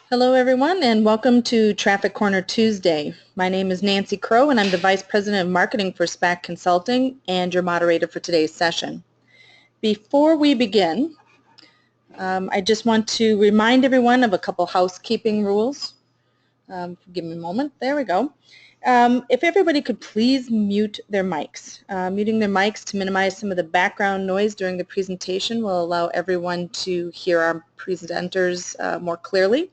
Hello everyone and welcome to Traffic Corner Tuesday. My name is Nancy Crow and I'm the Vice President of Marketing for Spack Consulting and your moderator for today's session. Before we begin, I just want to remind everyone of a couple housekeeping rules. Give me a moment. There we go. If everybody could please mute their mics. Muting their mics to minimize some of the background noise during the presentation will allow everyone to hear our presenters more clearly,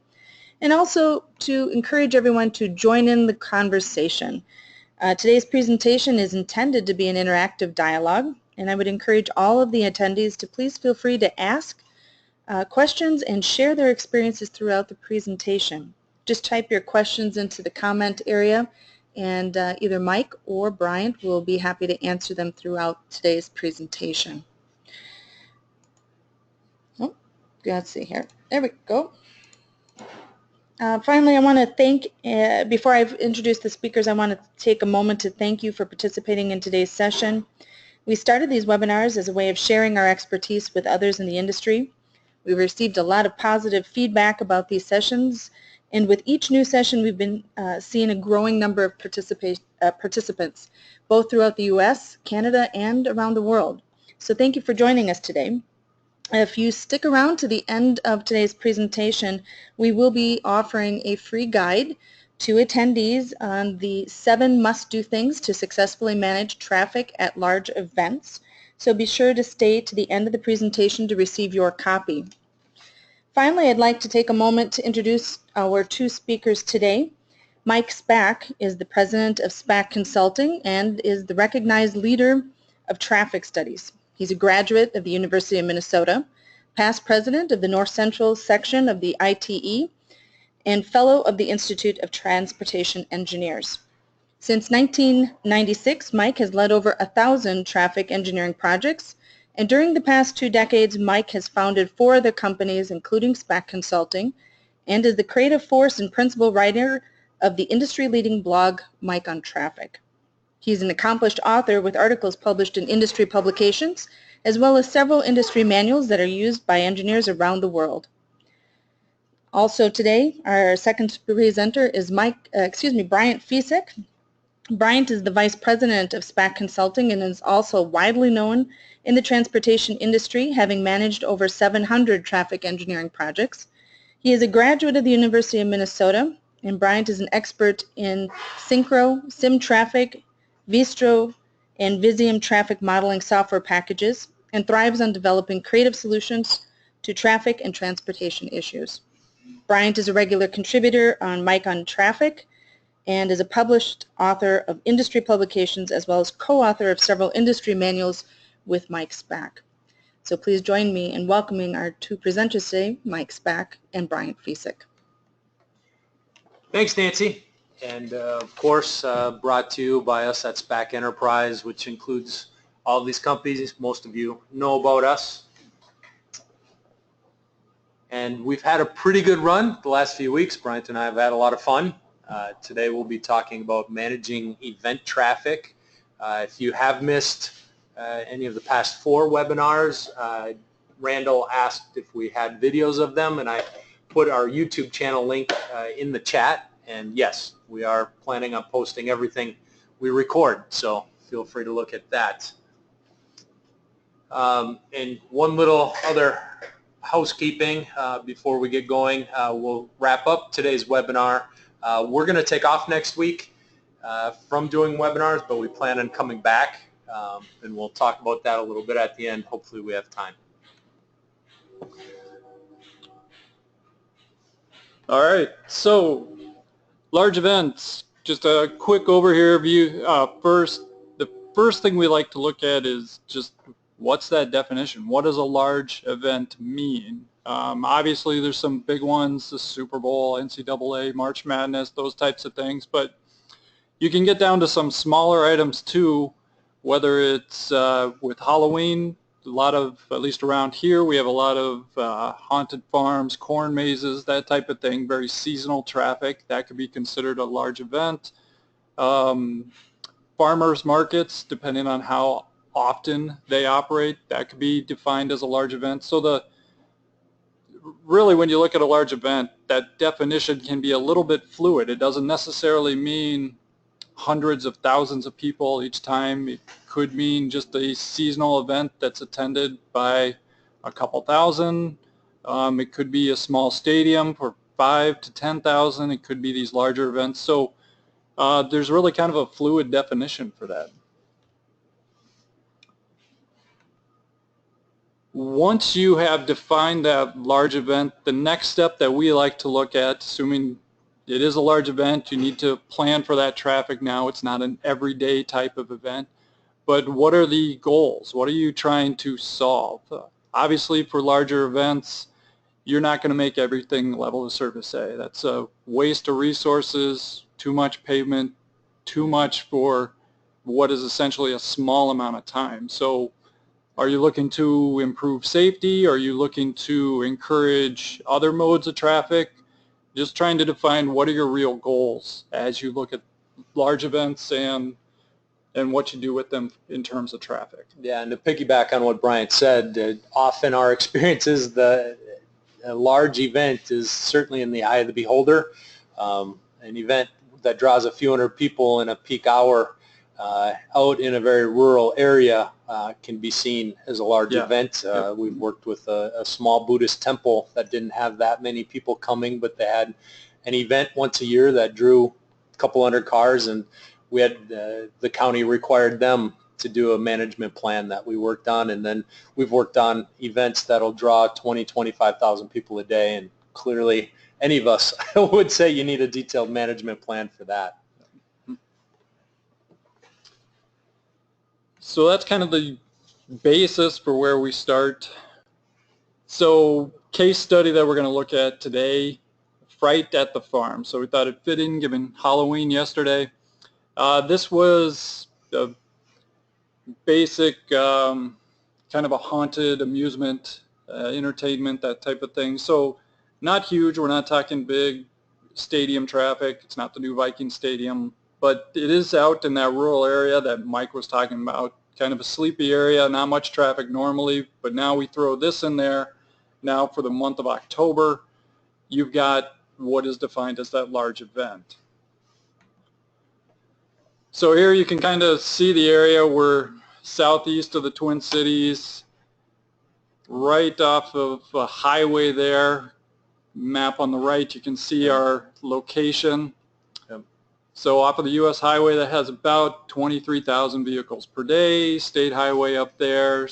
and also to encourage everyone to join in the conversation. Today's presentation is intended to be an interactive dialogue, and I would encourage all of the attendees to please feel free to ask questions and share their experiences throughout the presentation. Just type your questions into the comment area, and either Mike or Bryant will be happy to answer them throughout today's presentation. Oh, let's see here. There we go. Finally, I want to thank, before I introduce the speakers, I want to take a moment to thank you for participating in today's session. We started these webinars as a way of sharing our expertise with others in the industry. We've received a lot of positive feedback about these sessions, and with each new session we've been seeing a growing number of participants, both throughout the U.S., Canada, and around the world. So thank you for joining us today. If you stick around to the end of today's presentation, we will be offering a free guide to attendees on the 7 must-do things to successfully manage traffic at large events. So be sure to stay to the end of the presentation to receive your copy. Finally, I'd like to take a moment to introduce our 2 speakers today. Mike Spack is the president of Spack Consulting and is the recognized leader of traffic studies. He's a graduate of the University of Minnesota, past president of the North Central section of the ITE, and fellow of the Institute of Transportation Engineers. Since 1996, Mike has led over 1,000 traffic engineering projects, and during the past 2 decades, Mike has founded 4 other companies, including Spack Consulting, and is the creative force and principal writer of the industry-leading blog, Mike on Traffic. He's an accomplished author with articles published in industry publications, as well as several industry manuals that are used by engineers around the world. Also today, our second presenter is Bryant Fiesek. Bryant is the Vice President of Spack Consulting and is also widely known in the transportation industry, having managed over 700 traffic engineering projects. He is a graduate of the University of Minnesota, and Bryant is an expert in Synchro, SimTraffic, Vistro, and Visium traffic modeling software packages, and thrives on developing creative solutions to traffic and transportation issues. Bryant is a regular contributor on Mike on Traffic and is a published author of industry publications as well as co-author of several industry manuals with Mike Spack. So please join me in welcoming our 2 presenters today, Mike Spack and Bryant Fiesek. Thanks, Nancy. And of course, brought to you by us at Spack Enterprise, which includes all of these companies. Most of you know about us. And we've had a pretty good run the last few weeks. Bryant and I have had a lot of fun. Today we'll be talking about managing event traffic. If you have missed any of the past 4 webinars, Randall asked if we had videos of them, and I put our YouTube channel link in the chat. And yes, we are planning on posting everything we record, so feel free to look at that. And one little other housekeeping before we get going. We'll wrap up today's webinar. We're going to take off next week from doing webinars, but we plan on coming back, and we'll talk about that a little bit at the end. Hopefully we have time. All right, so large events, just a quick overview. The first thing we like to look at is just what's that definition? What does a large event mean? Obviously there's some big ones, the Super Bowl, NCAA, March Madness, those types of things, but you can get down to some smaller items too, whether it's with Halloween. A lot of, at least around here, we have a lot of haunted farms, corn mazes, that type of thing, very seasonal traffic. That could be considered a large event. Farmers markets, depending on how often they operate, that could be defined as a large event. So really, when you look at a large event, that definition can be a little bit fluid. It doesn't necessarily mean hundreds of thousands of people each time. It could mean just a seasonal event that's attended by a couple thousand. It could be a small stadium for 5 to 10,000. It could be these larger events. So there's really kind of a fluid definition for that. Once you have defined that large event, the next step that we like to look at, assuming it is a large event, you need to plan for that traffic now. It's not an everyday type of event. But what are the goals? What are you trying to solve? Obviously, for larger events, you're not going to make everything level of service A. That's a waste of resources, too much pavement, too much for what is essentially a small amount of time. So are you looking to improve safety? Are you looking to encourage other modes of traffic? Just trying to define what are your real goals as you look at large events and what you do with them in terms of traffic. Yeah, and to piggyback on what Bryant said, often our experience is a large event is certainly in the eye of the beholder. An event that draws a few hundred people in a peak hour out in a very rural area can be seen as a large event. We've worked with a small Buddhist temple that didn't have that many people coming, but they had an event once a year that drew a couple hundred cars, and we had the county required them to do a management plan that we worked on, and then we've worked on events that'll draw 20, 25,000 people a day, and clearly any of us would say you need a detailed management plan for that. So that's kind of the basis for where we start. So case study that we're going to look at today, Fright at the farm. So we thought it fit in given Halloween yesterday. This was a basic kind of a haunted amusement, entertainment, that type of thing. So not huge. We're not talking big stadium traffic. It's not the new Viking Stadium. But it is out in that rural area that Mike was talking about, kind of a sleepy area, not much traffic normally, but now we throw this in there. Now for the month of October, you've got what is defined as that large event. So here you can kind of see the area. We're southeast of the Twin Cities, right off of a highway there. Map on the right, you can see our location. So off of the U.S. highway, that has about 23,000 vehicles per day. State highway up there.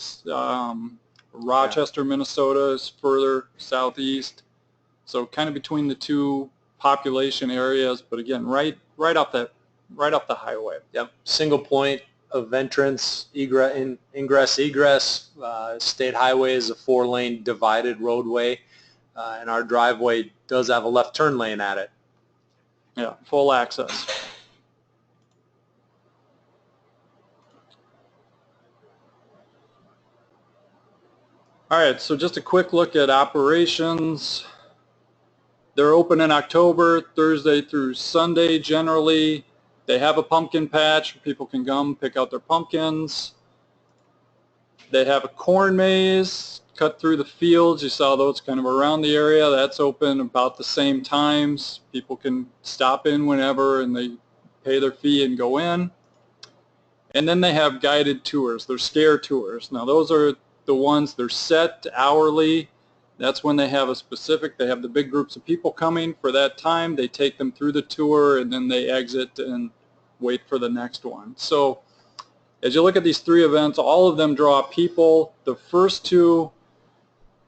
Rochester, Minnesota is further southeast. So kind of between the two population areas, but again, right off the highway. Yep. Single point of entrance, ingress, egress. State highway is a 4-lane divided roadway, and our driveway does have a left turn lane at it. Yeah, full access. All right, so just a quick look at operations. They're open in October, Thursday through Sunday generally. They have a pumpkin patch where people can come pick out their pumpkins. They have a corn maze cut through the fields. You saw those kind of around the area. That's open about the same times. People can stop in whenever and they pay their fee and go in. And then they have guided tours. They're scare tours. Now those are the ones, they're set hourly. That's when they have a specific, they have the big groups of people coming for that time. They take them through the tour and then they exit and wait for the next one. So as you look at these 3 events, all of them draw people. The first 2,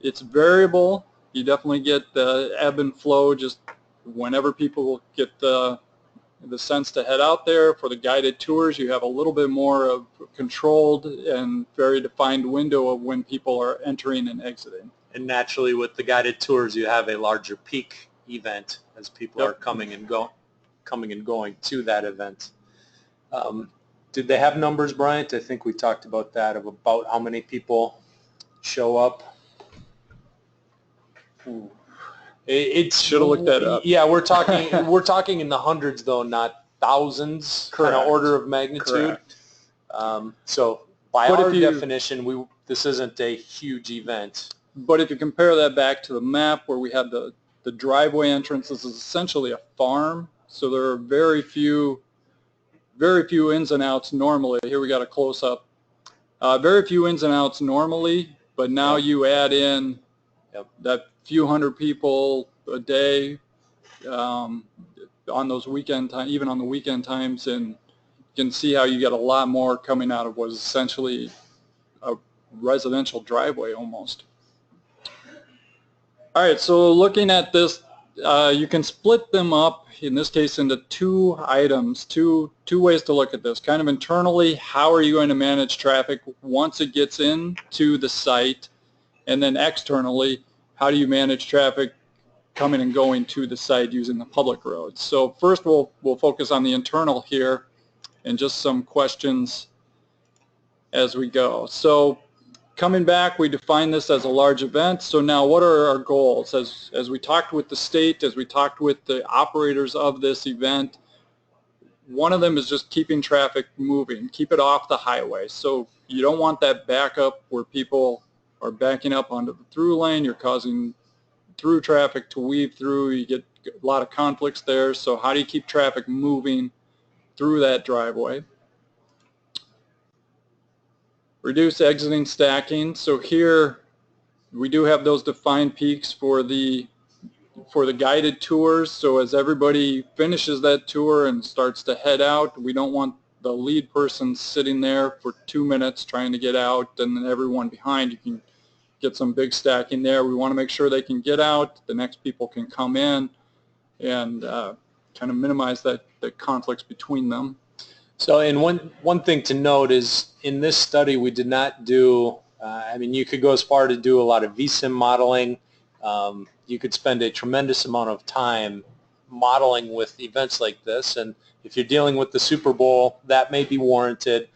it's variable. You definitely get the ebb and flow just whenever people get the sense to head out there. For the guided tours, you have a little bit more of controlled and very defined window of when people are entering and exiting. And naturally with the guided tours, you have a larger peak event as people are coming and going to that event. Did they have numbers, Bryant? I think we talked about that, of about how many people show up. It should have looked that up. Yeah, we're talking in the hundreds though, not thousands. Kind of order of magnitude. So by our definition, this isn't a huge event. But if you compare that back to the map where we have the driveway entrance, this is essentially a farm, so there are very few ins and outs normally. Here we got a close-up. Very few ins and outs normally, but now you add in that few hundred people a day on those weekend times, even on the weekend times, and you can see how you get a lot more coming out of what is essentially a residential driveway almost. All right, so looking at this, you can split them up, in this case, into two items, two ways to look at this. Kind of internally, how are you going to manage traffic once it gets into the site? And then externally, how do you manage traffic coming and going to the site using the public roads? So first we'll focus on the internal here and just some questions as we go. So coming back, we define this as a large event. So now what are our goals? As we talked with the state, as we talked with the operators of this event, one of them is just keeping traffic moving, keep it off the highway. So you don't want that backup where people are backing up onto the through lane. You're causing through traffic to weave through. You get a lot of conflicts there. So how do you keep traffic moving through that driveway? Reduce exiting stacking. So here we do have those defined peaks for the guided tours. So as everybody finishes that tour and starts to head out, we don't want the lead person sitting there for 2 minutes trying to get out, and then everyone behind. You can get some big stacking there. We want to make sure they can get out, the next people can come in, and kind of minimize the conflicts between them. So, and one thing to note is in this study we did not do, I mean, you could go as far to do a lot of VSIM modeling. You could spend a tremendous amount of time modeling with events like this, and if you're dealing with the Super Bowl, that may be warranted.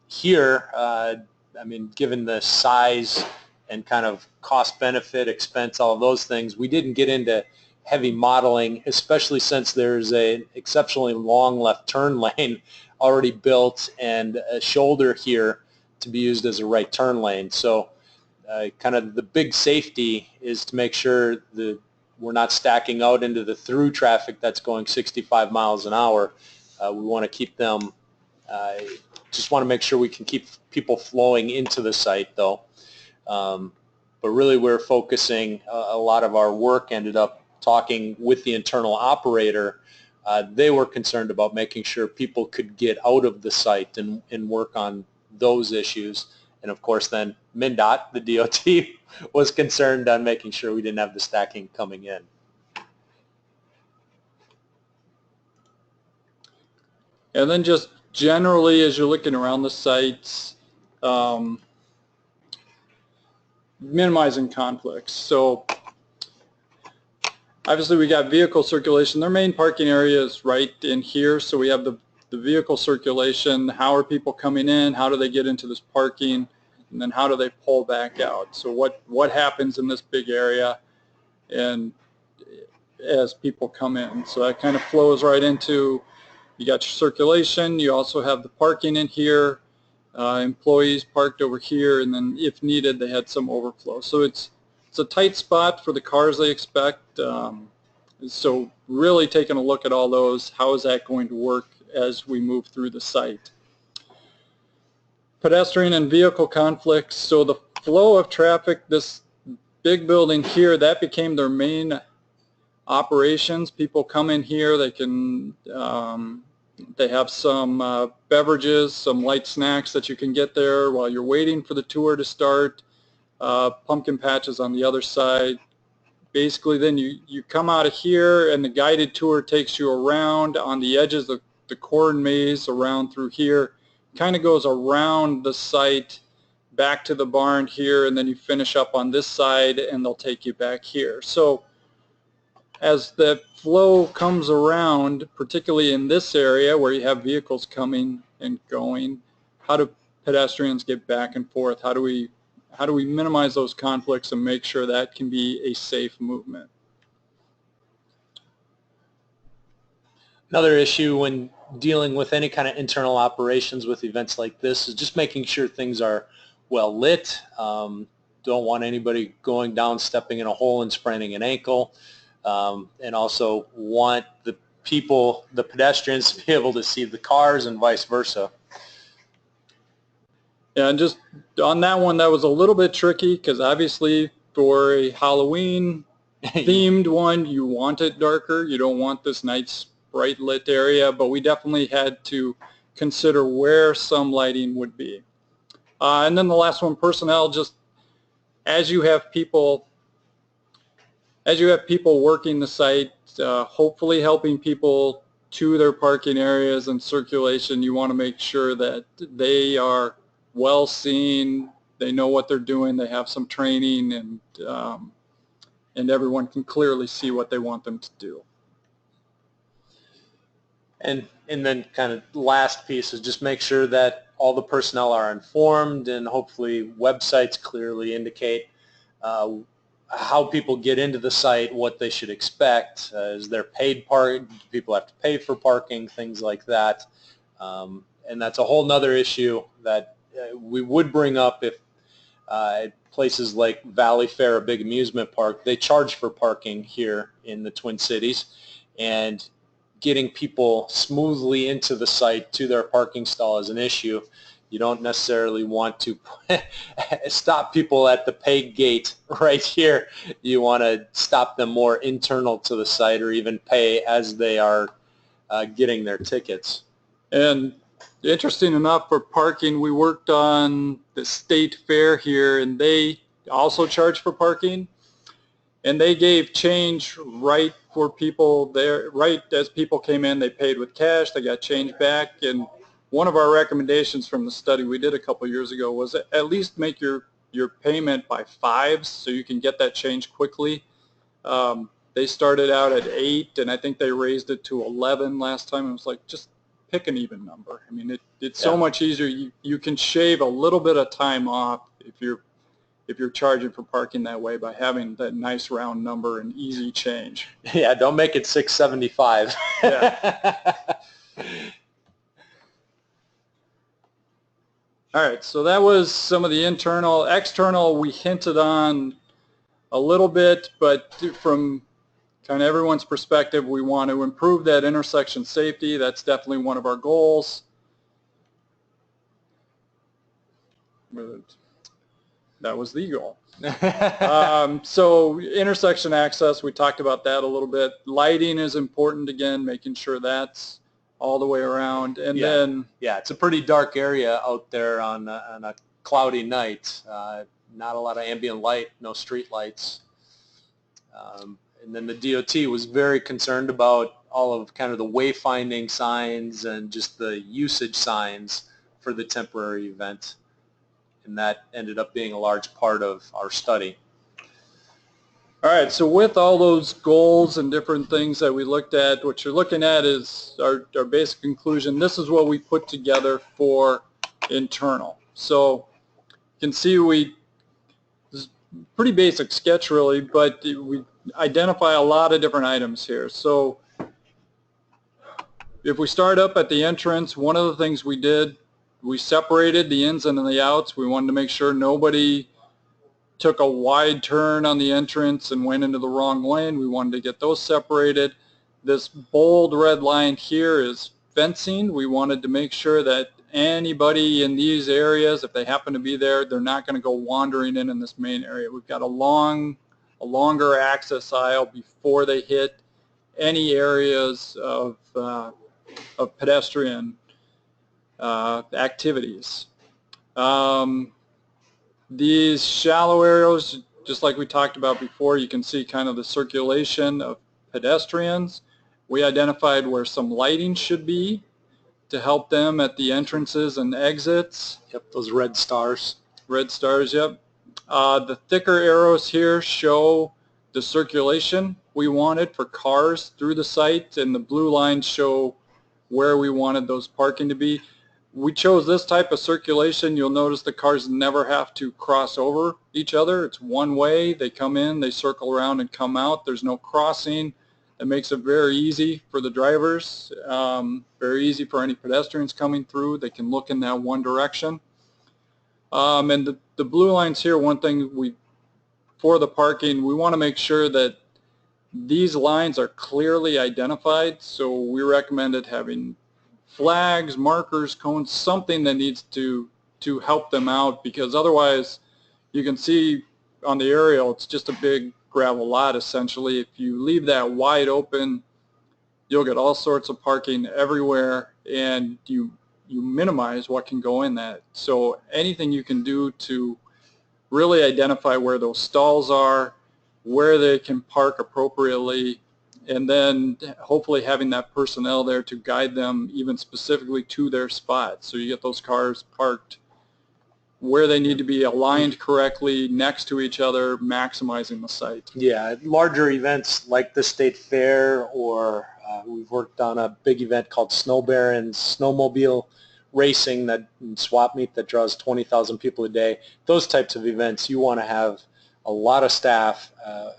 Here, I mean, given the size and kind of cost, benefit, expense, all of those things, we didn't get into heavy modeling, especially since there's an exceptionally long left turn lane already built and a shoulder here to be used as a right turn lane. So kind of the big safety is to make sure that we're not stacking out into the through traffic that's going 65 miles an hour. We want to keep them, just want to make sure we can keep people flowing into the site though. But really we're focusing, a lot of our work ended up talking with the internal operator. They were concerned about making sure people could get out of the site and work on those issues. And of course then MnDOT, the DOT, was concerned on making sure we didn't have the stacking coming in. And then just generally as you're looking around the sites, minimizing conflicts. So obviously we got vehicle circulation. Their main parking area is right in here, so we have the vehicle circulation. How are people coming in? How do they get into this parking? And then how do they pull back out? So what happens in this big area and as people come in? So that kind of flows right into, you got your circulation, you also have the parking in here, employees parked over here, and then if needed they had some overflow. So it's a tight spot for the cars they expect. So really taking a look at all those, how is that going to work as we move through the site? Pedestrian and vehicle conflicts. So the flow of traffic, this big building here, that became their main operations. People come in here, they can, they have some beverages, some light snacks that you can get there while you're waiting for the tour to start. Pumpkin patches on the other side. Basically then you come out of here and the guided tour takes you around on the edges of the corn maze around through here, kind of goes around the site back to the barn here, and then you finish up on this side and they'll take you back here. So as the flow comes around, particularly in this area where you have vehicles coming and going, how do pedestrians get back and forth? How do we minimize those conflicts and make sure that can be a safe movement? Another issue when dealing with any kind of internal operations with events like this is just making sure things are well lit. don't want anybody going down, stepping in a hole and spraining an ankle, and also want the pedestrians to be able to see the cars and vice versa. Yeah, and just on that one, that was a little bit tricky because obviously for a Halloween themed one, you want it darker. You don't want this nice bright lit area, but we definitely had to consider where some lighting would be. And then the last one, personnel, just as you have people working the site, hopefully helping people to their parking areas and circulation, you want to make sure that they are well seen, they know what they're doing, they have some training, and everyone can clearly see what they want them to do. And then kind of last piece is just make sure that all the personnel are informed, and hopefully websites clearly indicate how people get into the site, what they should expect. Is there paid park? Do people have to pay for parking? Things like that. And that's a whole nother issue that we would bring up if places like Valley Fair, a big amusement park, they charge for parking here in the Twin Cities, and getting people smoothly into the site to their parking stall is an issue. You don't necessarily want to stop people at the pay gate right here. You want to stop them more internal to the site, or even pay as they are getting their tickets. And interesting enough, for parking, we worked on the state fair here, and they also charge for parking. And they gave change right for people there, right as people came in, they paid with cash, they got change back. And one of our recommendations from the study we did a couple years ago was at least make your payment by fives so you can get that change quickly. They started out at 8, and I think they raised it to 11 last time. It was like, just pick an even number. I mean, it's so much easier. You can shave a little bit of time off if you're charging for parking that way by having that nice round number and easy change. Yeah, don't make it $6.75. Yeah. All right, so that was some of the internal. External, we hinted on a little bit, but from kind of everyone's perspective, we want to improve that intersection safety. That's definitely one of our goals. That was the goal. So intersection access, we talked about that a little bit. Lighting is important, again, making sure that's all the way around. And then it's a pretty dark area out there on a cloudy night. Not a lot of ambient light, no street lights. And then the DOT was very concerned about all of kind of the wayfinding signs and just the usage signs for the temporary event. And that ended up being a large part of our study. All right, so with all those goals and different things that we looked at, what you're looking at is our basic conclusion. This is what we put together for internal. So you can see this is a pretty basic sketch really, but we identify a lot of different items here. So if we start up at the entrance, one of the things we did, we separated the ins and the outs. We wanted to make sure nobody took a wide turn on the entrance and went into the wrong lane. We wanted to get those separated. This bold red line here is fencing. We wanted to make sure that anybody in these areas, if they happen to be there, they're not going to go wandering in this main area. We've got a longer access aisle before they hit any areas of pedestrian activities. These shallow areas, just like we talked about before, you can see kind of the circulation of pedestrians. We identified where some lighting should be to help them at the entrances and exits. Yep, those red stars. Red stars, yep. The thicker arrows here show the circulation we wanted for cars through the site, and the blue lines show where we wanted those parking to be. We chose this type of circulation. You'll notice the cars never have to cross over each other. It's one way. They come in, they circle around and come out. There's no crossing. It makes it very easy for the drivers, very easy for any pedestrians coming through. They can look in that one direction. And the blue lines here, one thing for the parking, we want to make sure that these lines are clearly identified, so we recommended having flags, markers, cones, something that needs to help them out, because otherwise you can see on the aerial it's just a big gravel lot essentially. If you leave that wide open, you'll get all sorts of parking everywhere, and you minimize what can go in that. So anything you can do to really identify where those stalls are, where they can park appropriately, and then hopefully having that personnel there to guide them even specifically to their spot. So you get those cars parked where they need to be, aligned correctly next to each other, maximizing the site. Yeah, larger events like the State Fair, or we've worked on a big event called Snow Baron's snowmobile racing, that swap meet that draws 20,000 people a day. Those types of events, you want to have a lot of staff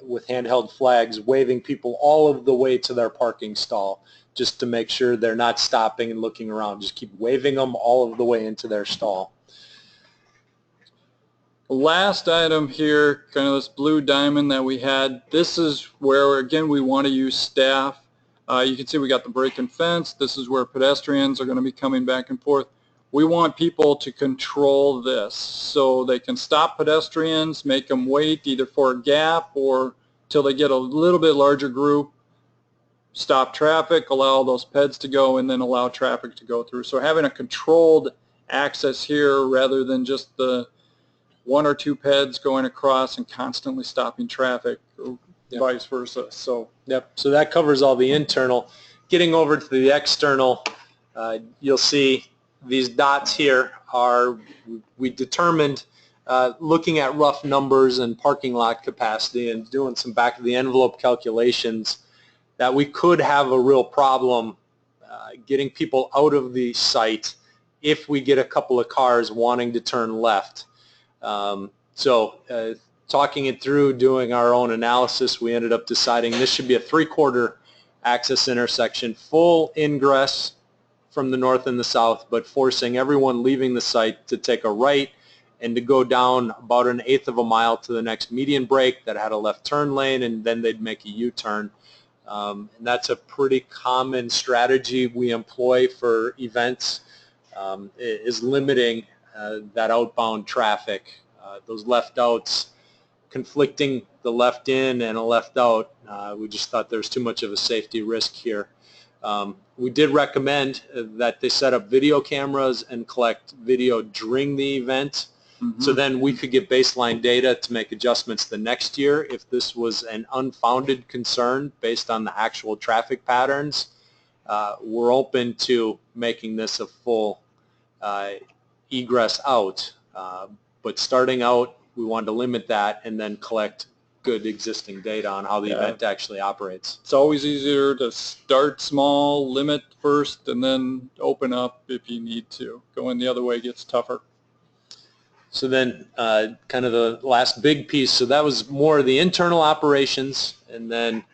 with handheld flags waving people all of the way to their parking stall, just to make sure they're not stopping and looking around. Just keep waving them all of the way into their stall. Last item here, kind of this blue diamond that we had, this is where, again, we want to use staff. You can see we got the break and fence. This is where pedestrians are going to be coming back and forth. We want people to control this so they can stop pedestrians, make them wait either for a gap or till they get a little bit larger group, stop traffic, allow those peds to go, and then allow traffic to go through. So having a controlled access here rather than just the one or two peds going across and constantly stopping traffic, or vice versa. So so that covers all the internal. Getting over to the external, you'll see these dots here are, we determined, looking at rough numbers and parking lot capacity and doing some back of the envelope calculations, that we could have a real problem getting people out of the site if we get a couple of cars wanting to turn left. Talking it through, doing our own analysis, we ended up deciding this should be a 3/4 access intersection, full ingress from the north and the south, but forcing everyone leaving the site to take a right and to go down about 1/8 of a mile to the next median break that had a left turn lane, and then they'd make a U-turn. And that's a pretty common strategy we employ for events, is limiting that outbound traffic. Those left outs, conflicting the left in and a left out, we just thought there's too much of a safety risk here. We did recommend that they set up video cameras and collect video during the event, so then we could get baseline data to make adjustments the next year if this was an unfounded concern based on the actual traffic patterns. We're open to making this a full egress out, but starting out, we wanted to limit that and then collect good existing data on how the event actually operates. It's always easier to start small, limit first, and then open up if you need to. Going the other way gets tougher. So then kind of the last big piece, so that was more of the internal operations, and then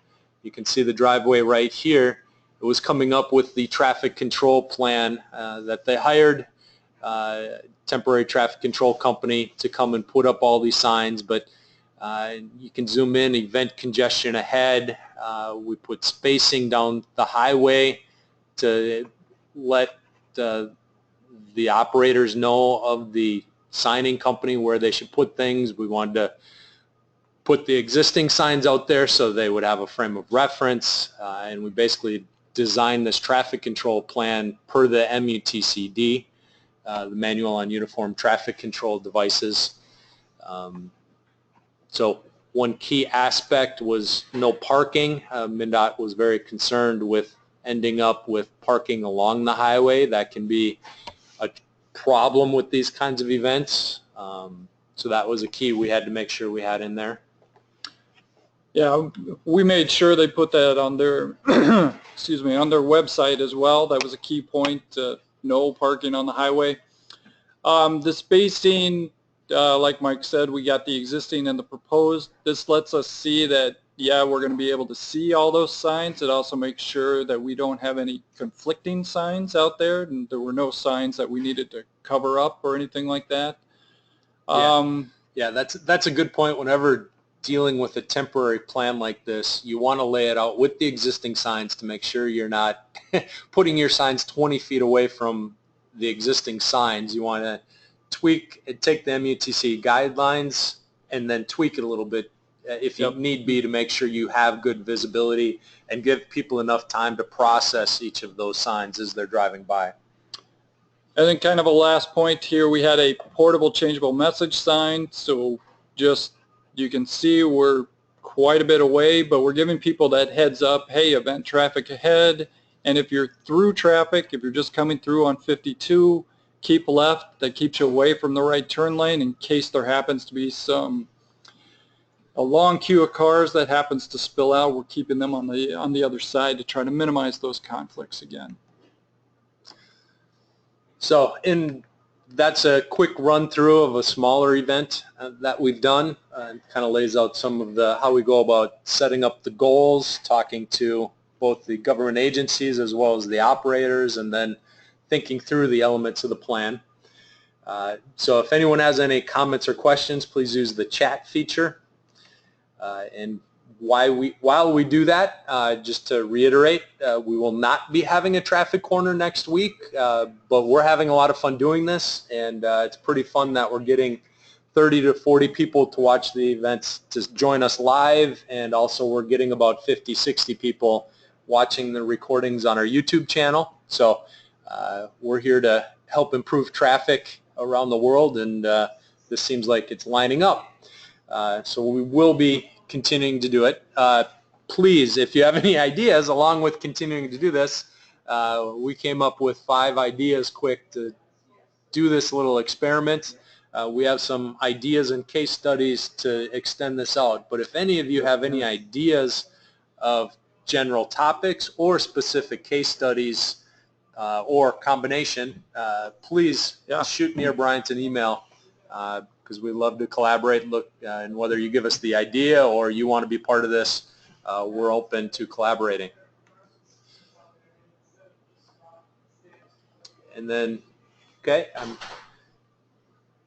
you can see the driveway right here. It was coming up with the traffic control plan that they hired temporary traffic control company to come and put up all these signs, but you can zoom in, event congestion ahead. We put spacing down the highway to let the operators know of the signing company where they should put things. We wanted to put the existing signs out there so they would have a frame of reference, and we basically designed this traffic control plan per the MUTCD, the Manual on Uniform Traffic Control Devices. So one key aspect was no parking. MnDOT was very concerned with ending up with parking along the highway. That can be a problem with these kinds of events. So that was a key we had to make sure we had in there. Yeah, we made sure they put that on their excuse me, on their website as well. That was a key point, no parking on the highway. The spacing, like Mike said, we got the existing and the proposed. This lets us see that, yeah, we're going to be able to see all those signs. It also makes sure that we don't have any conflicting signs out there, and there were no signs that we needed to cover up or anything like that. Yeah, that's a good point. Whenever dealing with a temporary plan like this, you want to lay it out with the existing signs to make sure you're not putting your signs 20 feet away from the existing signs. You want to tweak and take the MUTC guidelines and then tweak it a little bit if you need be, to make sure you have good visibility and give people enough time to process each of those signs as they're driving by. And then kind of a last point here, we had a portable changeable message sign, so just you can see we're quite a bit away, but we're giving people that heads up, hey, event traffic ahead, and if you're through traffic, if you're just coming through on 52, keep left. That keeps you away from the right turn lane in case there happens to be a long queue of cars that happens to spill out. We're keeping them on the other side to try to minimize those conflicts again. So that's a quick run through of a smaller event that we've done. It kind of lays out some of how we go about setting up the goals, talking to both the government agencies as well as the operators, and then thinking through the elements of the plan. So if anyone has any comments or questions, please use the chat feature. And while we do that, just to reiterate, we will not be having a traffic corner next week, but we're having a lot of fun doing this, and it's pretty fun that we're getting 30 to 40 people to watch the events to join us live, and also we're getting about 50, 60 people watching the recordings on our YouTube channel. So we're here to help improve traffic around the world, and this seems like it's lining up. So we will be continuing to do it. Please, if you have any ideas along with continuing to do this, we came up with 5 ideas quick to do this little experiment. We have some ideas and case studies to extend this out, but if any of you have any ideas of general topics or specific case studies or combination, please shoot me or Bryant an email, because we love to collaborate. Look, and whether you give us the idea or you want to be part of this, we're open to collaborating. And then, okay,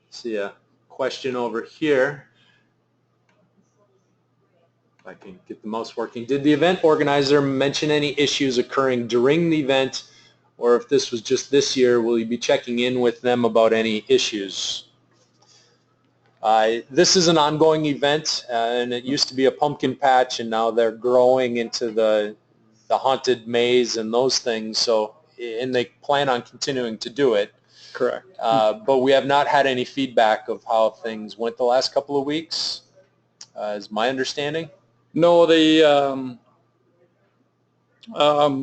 see a question over here. If I can get the mouse working. Did the event organizer mention any issues occurring during the event, or if this was just this year, will you be checking in with them about any issues? This is an ongoing event, and it used to be a pumpkin patch, and now they're growing into the haunted maze and those things. So, and they plan on continuing to do it. Correct. But we have not had any feedback of how things went the last couple of weeks, is my understanding. No, they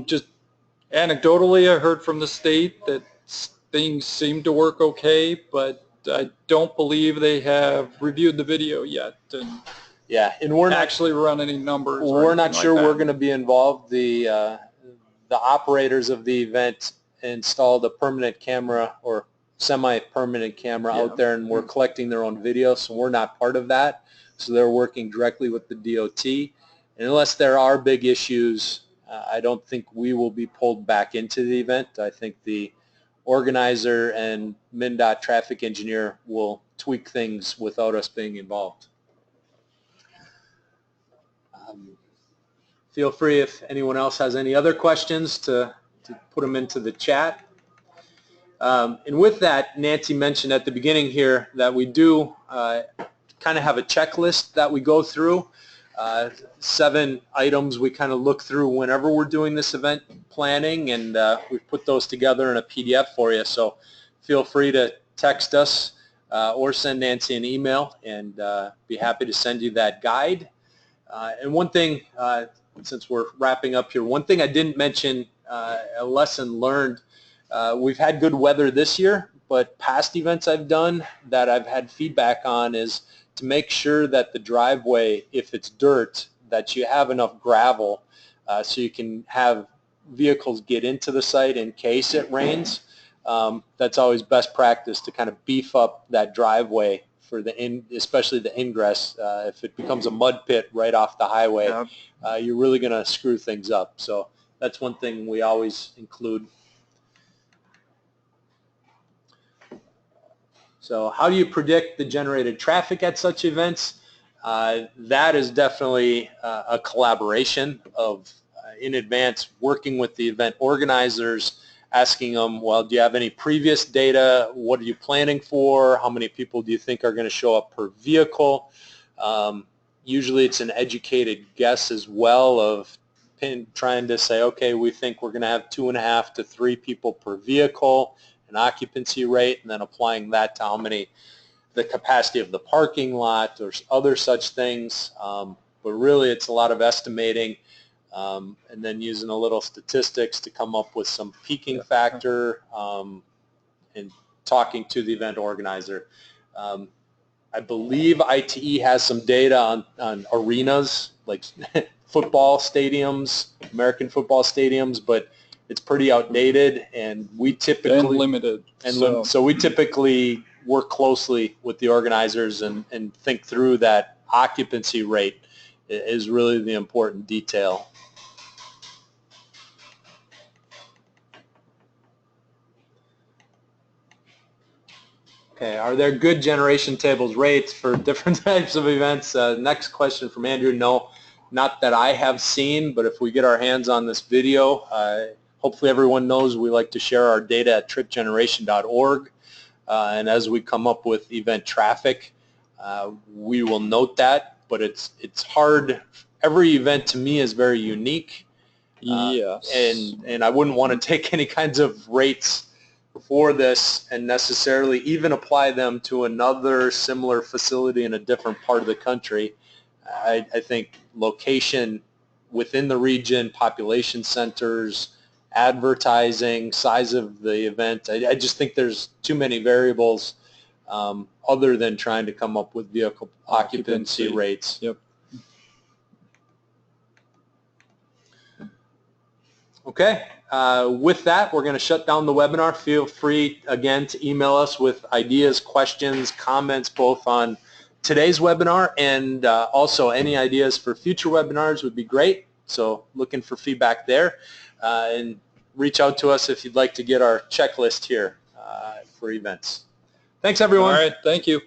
just anecdotally, I heard from the state that things seem to work okay, but I don't believe they have reviewed the video yet. And yeah, and we're not actually run any numbers. We're not sure we're going to be involved. The operators of the event installed a permanent camera or semi-permanent camera out there, and we're collecting their own video, so we're not part of that. So they're working directly with the DOT. And unless there are big issues, I don't think we will be pulled back into the event. I think the organizer and MnDOT traffic engineer will tweak things without us being involved. Feel free, if anyone else has any other questions, to put them into the chat. And with that, Nancy mentioned at the beginning here that we do kind of have a checklist that we go through. 7 items we kind of look through whenever we're doing this event planning, and we've put those together in a PDF for you. So feel free to text us or send Nancy an email, and be happy to send you that guide. And one thing, since we're wrapping up here, one thing I didn't mention, a lesson learned, we've had good weather this year, but past events I've done that I've had feedback on is to make sure that the driveway, if it's dirt, that you have enough gravel so you can have vehicles get into the site in case it rains. That's always best practice, to kind of beef up that driveway for especially the ingress. If it becomes a mud pit right off the highway, you're really going to screw things up. So that's one thing we always include. So how do you predict the generated traffic at such events? That is definitely a collaboration of in advance working with the event organizers, asking them, well, do you have any previous data? What are you planning for? How many people do you think are going to show up per vehicle? Usually it's an educated guess as well of trying to say, okay, we think we're going to have 2.5 to 3 people per vehicle, an occupancy rate, and then applying that to how many, the capacity of the parking lot or other such things. But really it's a lot of estimating and then using a little statistics to come up with some peaking factor and talking to the event organizer. I believe ITE has some data on arenas, like football stadiums, American football stadiums, but it's pretty outdated, and we typically... And limited. So we typically work closely with the organizers and think through that occupancy rate is really the important detail. Okay, are there good generation tables rates for different types of events? Next question from Andrew. No, not that I have seen, but if we get our hands on this video, hopefully everyone knows we like to share our data at tripgeneration.org. And as we come up with event traffic, we will note that, but it's hard. Every event to me is very unique. Yes. And I wouldn't want to take any kinds of rates for this and necessarily even apply them to another similar facility in a different part of the country. I think location within the region, population centers, advertising, size of the event, I just think there's too many variables other than trying to come up with vehicle occupancy rates. Yep. Okay, with that, we're going to shut down the webinar. Feel free, again, to email us with ideas, questions, comments, both on today's webinar and also any ideas for future webinars would be great. So looking for feedback there. And reach out to us if you'd like to get our checklist here for events. Thanks, everyone. All right, thank you.